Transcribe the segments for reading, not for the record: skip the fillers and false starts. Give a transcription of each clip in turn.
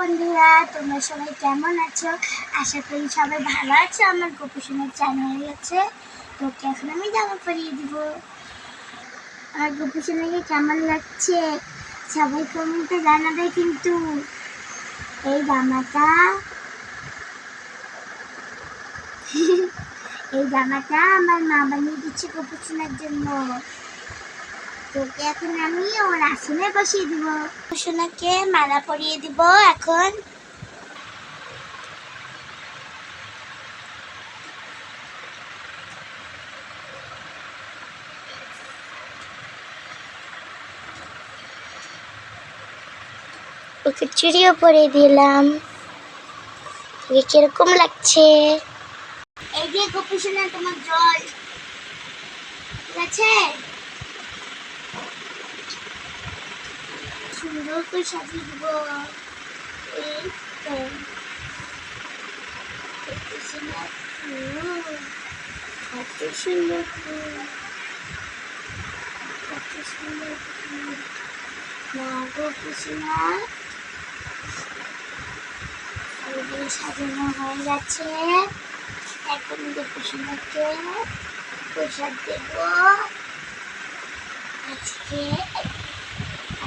বন্ধুরা, তোমরা সবাই কেমন আছো? আশা করি সবাই ভালো আছো। আমার গোপুসোনার চ্যানেল আছে, তোকে এখন আমি জামা পরিয়ে দিব। আমার গোপুসোনাকে কেমন লাগছে সবাই কমেন্টে জানাবে কিন্তু। এই জামাটা এই জামাটা আমার মা বানিয়ে দিচ্ছে গোপুসোনার জন্য। তোকে এখন আমি ওর আসনে বসিয়ে দিব। গোপুসোনাকে মালা পরিয়ে দিব এখন। ওকে চুড়িও পরে দিলাম। কিরকম লাগছে? এই যে গোপুসোনা তোমার জল, ঠিক আছে? সুন্দর করে সাজিয়ে দিব। এই তো গোপুসোনা ফুল, কত সুন্দর ফুল, কত সুন্দর ফুল। না গোপুসোনা ফুল সাজানো হয়ে গেছে। এখন গোপুসোনাকে প্রসাদ দেব।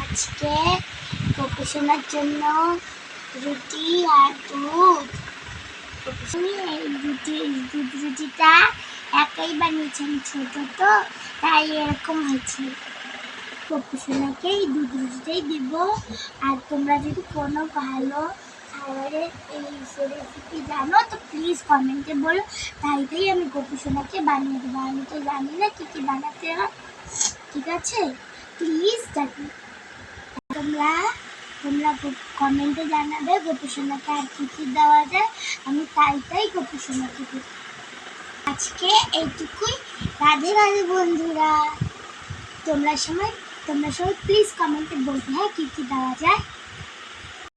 আজকে গোপুসোনার জন্য রুটি আর দুধ। এই রুটিটা একাই বানিয়েছেন, ছোট তো তাই এরকম হয়েছে। গোপুসোনাকে এই দুধ রুটিটাই দিব। আর তোমরা যদি কোনো ভালো খাবারের এই রেসিপি জানো তো প্লিজ কমেন্টে বলো, তাই আমি গোপুসোনাকে বানিয়ে দেবো। আমি তো জানি না কী কী বানাতে হয়, ঠিক আছে? প্লিজ তোমরা কমেন্টে জানাবে গোপুসোনাকে আর কী কী দেওয়া যায়। আমি তাই গোপুসোনাকে দেব। আজকে এইটুকুই। রাধে রাধে বন্ধুরা। তোমরা সবাই প্লিজ কমেন্টে বলবে হ্যাঁ কী কী দেওয়া যায়।